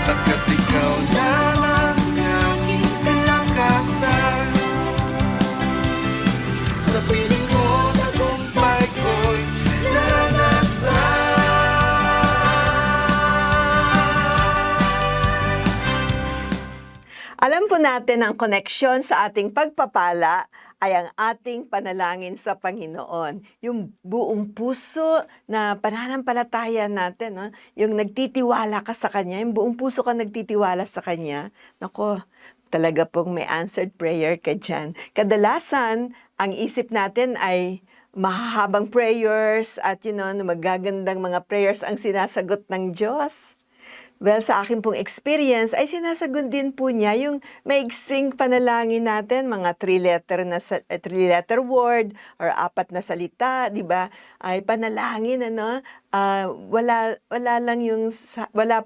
Pagkat ikaw lamang aking kalakasan. Sa piling mo, tagumpay ko'y naranasan. Alam po natin ang koneksyon sa ating pagpapala ay ang ating panalangin sa Panginoon. Yung buong puso na pananampalataya natin, no? Yung nagtitiwala ka sa Kanya, yung buong puso ka nagtitiwala sa Kanya, nako, talaga pong may answered prayer ka dyan. Kadalasan, ang isip natin ay mahahabang prayers at magagandang mga prayers ang sinasagot ng Diyos. Well, sa akin pong experience, ay sinasagot din po niya yung maigsing panalangin natin, mga three-letter word or 4 na salita, di ba? Ay panalangin, wala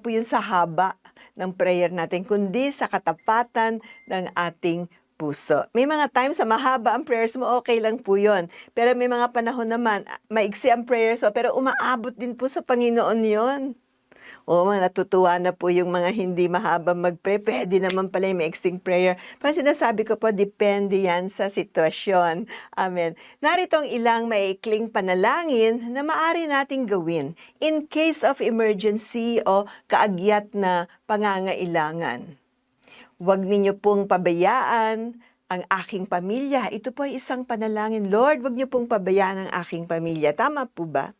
po yung sa haba ng prayer natin, kundi sa katapatan ng ating puso. May mga times sa mahaba ang prayers mo, okay lang po yun. Pero may mga panahon naman, maigsi ang prayers mo, pero umaabot din po sa Panginoon yon. O, natutuwa na po yung mga hindi mahaba mag-pray. Pwede naman pala yung maiksing prayer. Pero sinasabi ko po, depende yan sa sitwasyon. Amen. Narito ang ilang maikling panalangin na maaari nating gawin in case of emergency o kaagyat na pangangailangan. Huwag ninyo pong pabayaan ang aking pamilya. Ito po ay isang panalangin. Lord, huwag niyo pong pabayaan ang aking pamilya. Tama po ba?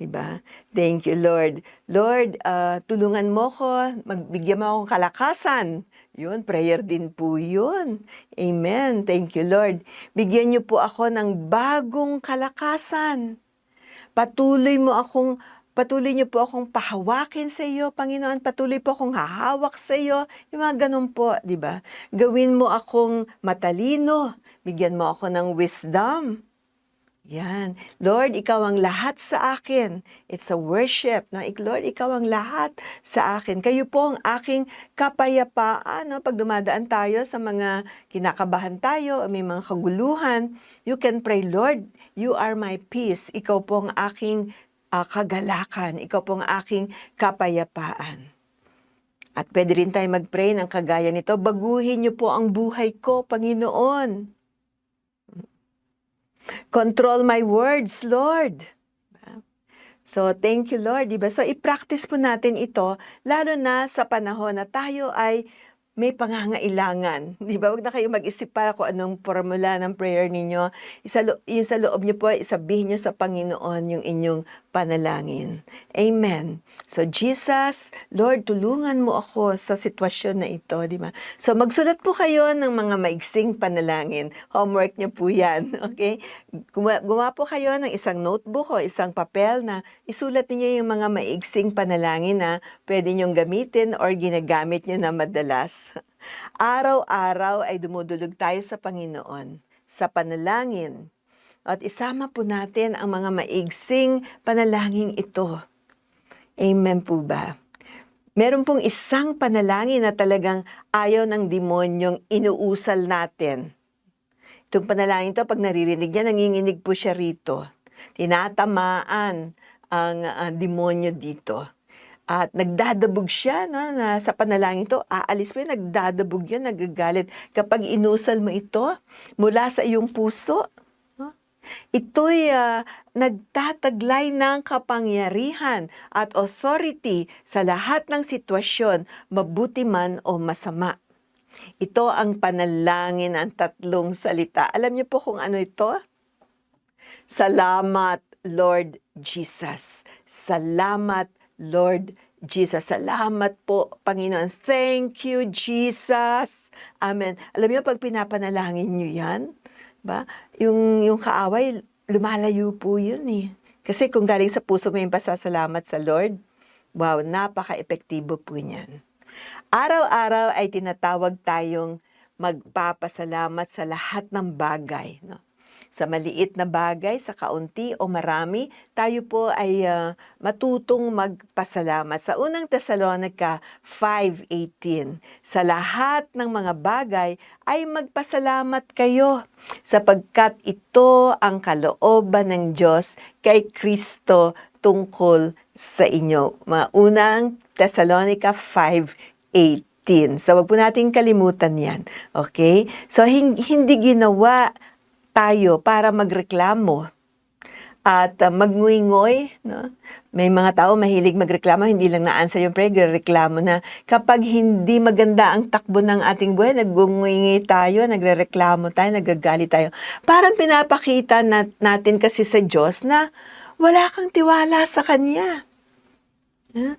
Diba? Thank you, Lord. Lord, tulungan mo ko, magbigyan mo akong kalakasan. Yun, prayer din po yun. Amen. Thank you, Lord. Bigyan niyo po ako ng bagong kalakasan. Patuloy niyo po akong pahawakin sa iyo, Panginoon. Patuloy po akong hahawak sa iyo. Yung mga ganun po, di ba? Gawin mo akong matalino. Bigyan mo ako ng wisdom. Yan. Lord, ikaw ang lahat sa akin. It's a worship. No? Lord, ikaw ang lahat sa akin. Kayo po ang aking kapayapaan. No? Pag dumadaan tayo sa mga kinakabahan tayo, o may mga kaguluhan, you can pray, Lord, you are my peace. Ikaw po ang aking kagalakan. Ikaw po ang aking kapayapaan. At pwede rin tayo mag-pray ng kagaya nito, baguhin niyo po ang buhay ko, Panginoon. Control my words, Lord. So, thank you, Lord. Diba? So, i-practice po natin ito, lalo na sa panahon na tayo ay may pangangailangan. Diba? Huwag na kayo mag-isip para kung anong formula ng prayer ninyo. Yung sa loob niyo po, isabihin niyo sa Panginoon yung inyong panalangin. Amen. So, Jesus, Lord, tulungan mo ako sa sitwasyon na ito. Diba? So, magsulat po kayo ng mga maigsing panalangin. Homework niyo po yan. Okay? Gumawa po kayo ng isang notebook o isang papel na isulat niyo yung mga maigsing panalangin na pwede niyong gamitin or ginagamit niyo na madalas. Araw-araw ay dumudulog tayo sa Panginoon, sa panalangin. At isama po natin ang mga maigsing panalangin ito. Amen po ba? Meron pong isang panalangin na talagang ayaw ng demonyong inuusal natin. Itong panalangin to, pag naririnig niya, nanginginig po siya rito. Tinatamaan ang demonyo dito. At nagdadabog siya, no, na sa panalangin ito, aalis mo yun, nagdadabog yun, nagagalit. Kapag inusal mo ito mula sa iyong puso, no, ito'y nagtataglay ng kapangyarihan at authority sa lahat ng sitwasyon, mabuti man o masama. Ito ang panalangin ng 3 salita. Alam niyo po kung ano ito? Salamat, Lord Jesus. Salamat, Lord Jesus. Salamat po, Panginoon. Thank you, Jesus. Amen. Alam niyo, pag pinapanalangin niyo yan, ba? Yung kaaway, lumalayo po yun eh. Kasi kung galing sa puso mo yung pasasalamat sa Lord, wow, napaka-epektibo po niyan. Araw-araw ay tinatawag tayong magpapasalamat sa lahat ng bagay. No? Sa maliit na bagay, sa kaunti o marami, tayo po ay matutong magpasalamat. Sa unang Tesalonica 5:18, sa lahat ng mga bagay ay magpasalamat kayo sapagkat ito ang kalooban ng Diyos kay Kristo tungkol sa inyo. Mga unang Thessalonica 5:18. So, wag po nating kalimutan yan. Okay? So, hindi ginawa tayo para magreklamo at magnguingoy, no? May mga tao mahilig magreklamo, hindi lang na-answer yung prayer, reklamo na. Kapag hindi maganda ang takbo ng ating buhay, nagnguingi tayo, nagrereklamo tayo, nagagalit tayo. Parang pinapakita natin kasi sa Diyos na wala kang tiwala sa Kanya. Huh?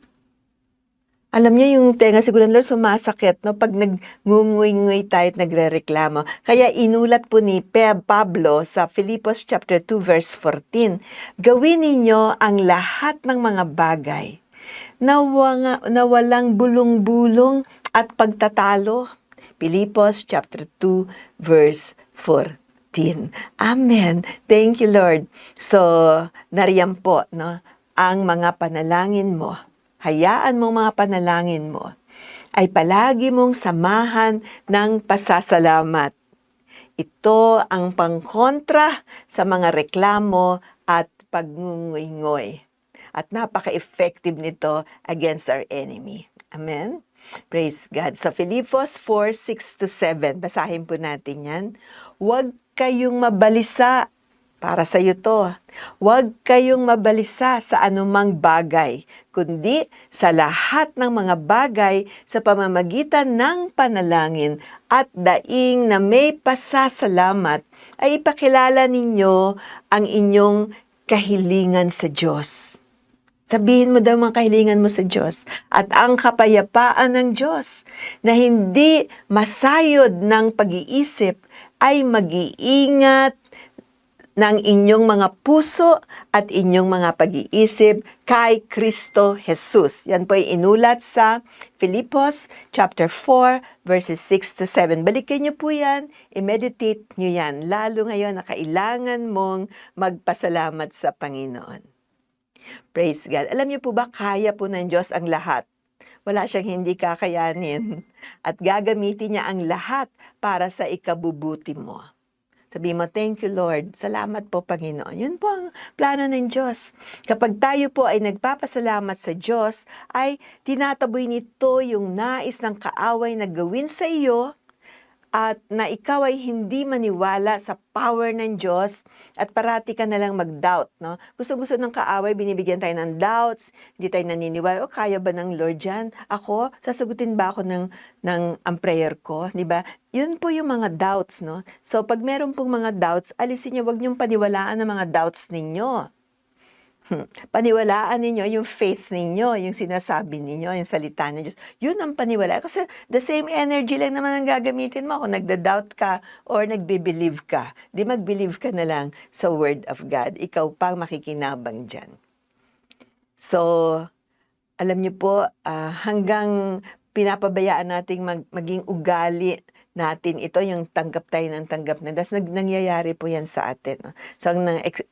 Alam niyo yung tenga siguro ng Lord sumasakit, no? Pag nagngunguy-nguy tayo at nagrereklamo. Kaya inulat po ni Pablo sa Filipos chapter 2 verse 14, gawin ninyo ang lahat ng mga bagay na walang bulong-bulong at pagtatalo. Filipos chapter 2 verse 14. Amen. Thank you, Lord. So, nariyan po, no, ang mga panalangin mo. Hayaan mo mga panalangin mo ay palagi mong samahan ng pasasalamat. Ito ang pangkontra sa mga reklamo at pagngunguingoy. At napaka-effective nito against our enemy. Amen? Praise God. Sa Filipos 4:6-7, basahin po natin yan. Huwag kayong mabalisa. Para sa iyo to. Huwag kayong mabalisa sa anumang bagay, kundi sa lahat ng mga bagay sa pamamagitan ng panalangin at daing na may pasasalamat ay ipakilala ninyo ang inyong kahilingan sa Diyos. Sabihin mo daw mga kahilingan mo sa Diyos at ang kapayapaan ng Diyos na hindi masayod ng pag-iisip ay mag-iingat ng inyong mga puso at inyong mga pag-iisip kay Kristo Jesus. Yan po ay inulat sa Filipos chapter 4 verses 6-7. Balikan niyo po yan, i-meditate niyo yan, lalo ngayon na kailangan mong magpasalamat sa Panginoon. Praise God. Alam niyo po ba, kaya po ng Diyos ang lahat. Wala siyang hindi kakayanin at gagamitin niya ang lahat para sa ikabubuti mo. Sabi mo, thank you Lord, salamat po Panginoon. Yun po ang plano ng Diyos. Kapag tayo po ay nagpapasalamat sa Diyos, ay tinataboy nito yung nais ng kaaway na gawin sa iyo at na ikaw ay hindi maniwala sa power ng Diyos at parati ka na lang mag-doubt. No? Gusto-gusto ng kaaway, binibigyan tayo ng doubts, hindi tayo naniniwala, o kaya ba ng Lord yan? Ako, sasagutin ba ako ng ang prayer ko? Diba? Yun po yung mga doubts. No? So pag meron pong mga doubts, alisin niyo, wag niyong paniwalaan ang mga doubts ninyo. Paniwalaan ninyo yung faith ninyo, yung sinasabi ninyo, yung salita ng Diyos. Yun ang paniwala. Kasi the same energy lang naman ang gagamitin mo kung nagda-doubt ka or nagbe-believe ka. Di mag-believe ka na lang sa Word of God. Ikaw pang makikinabang dyan. So, alam niyo po, hanggang pinapabayaan nating maging ugali natin ito, yung tanggap tayo ng tanggap na. Das nangyayari po yan sa atin. No? So,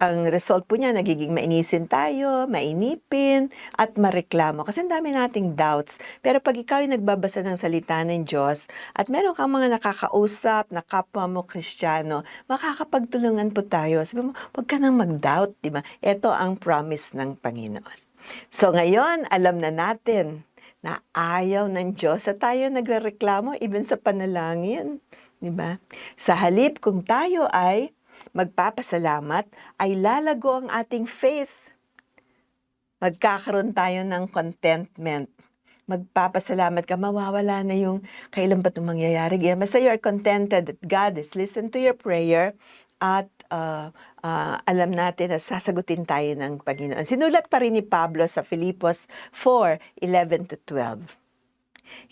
ang result po niya, nagiging mainisin tayo, mainipin, at mareklamo. Kasi ang dami nating doubts. Pero pag ikaw ay nagbabasa ng salita ng Diyos, at meron kang mga nakakausap, na kapwa mo Kristiyano, makakapagtulungan po tayo. Sabi mo, huwag ka nang mag-doubt, di ba? Ito ang promise ng Panginoon. So, ngayon, alam na natin na ayaw ng Diyos sa tayo nagrereklamo even sa panalangin, di ba? Sa halip kung tayo ay magpapasalamat, ay lalago ang ating faith. Magkakaroon tayo ng contentment. Magpapasalamat ka, mawawala na yung kailan ba itong mangyayari. Basta you are contented that God has listened to your prayer at alam natin na sasagutin tayo ng Panginoon. Sinulat pa rin ni Pablo sa Filipos 4:11-12.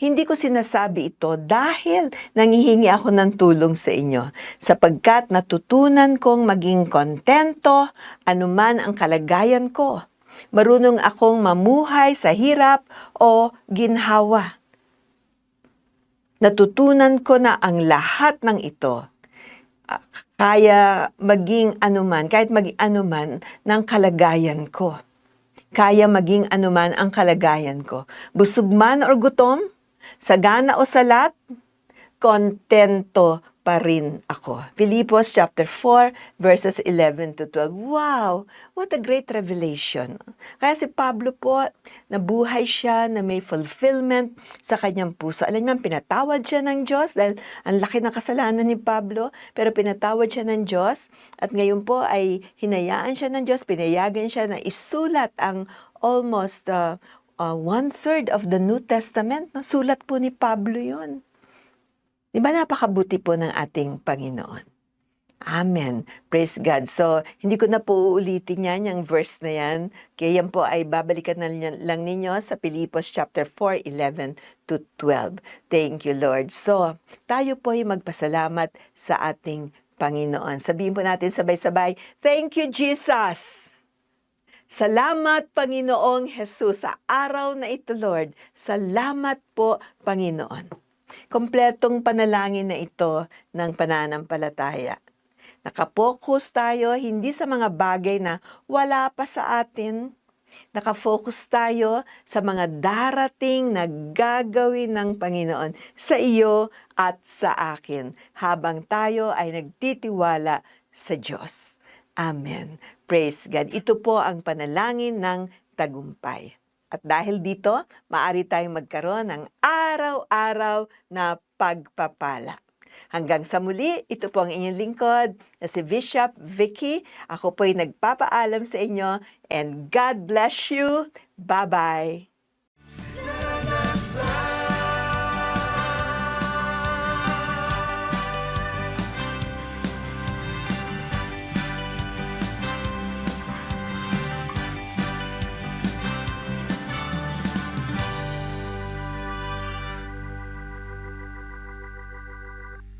Hindi ko sinasabi ito dahil nanghihingi ako ng tulong sa inyo, sapagkat natutunan kong maging kontento anuman ang kalagayan ko. Marunong akong mamuhay sa hirap o ginhawa. Natutunan ko na ang lahat ng ito kaya maging anuman, kahit maging anuman ng kalagayan ko. Kaya maging anuman ang kalagayan ko. Busog man or gutom, sagana o salat, kontento pa rin ako. Filipos chapter 4 verses 11 to 12. Wow! What a great revelation. Kaya si Pablo po, nabuhay siya na may fulfillment sa kanyang puso. Alam niyo, pinatawad siya ng Diyos dahil ang laki ng kasalanan ni Pablo, pero pinatawad siya ng Diyos at ngayon po ay hinayaan siya ng Diyos, pinayagan siya na isulat ang almost one-third of the New Testament. No? Sulat po ni Pablo yun. Di ba napakabuti po ng ating Panginoon? Amen. Praise God. So, hindi ko na po uulitin yan, yung verse na yan. Kaya yan po ay babalikan na lang ninyo sa Filipos chapter 4, 11 to 12. Thank you, Lord. So, tayo po ay magpasalamat sa ating Panginoon. Sabihin po natin sabay-sabay, thank you, Jesus! Salamat, Panginoong Jesus, sa araw na ito, Lord. Salamat po, Panginoon. Kompletong panalangin na ito ng pananampalataya. Nakapokus tayo hindi sa mga bagay na wala pa sa atin. Nakafocus tayo sa mga darating na gagawin ng Panginoon sa iyo at sa akin habang tayo ay nagtitiwala sa Diyos. Amen. Praise God. Ito po ang panalangin ng tagumpay. At dahil dito, maaari tayong magkaroon ng araw-araw na pagpapala. Hanggang sa muli, ito po ang inyong lingkod na si Bishop Vicky. Ako po'y nagpapaalam sa inyo and God bless you. Bye-bye.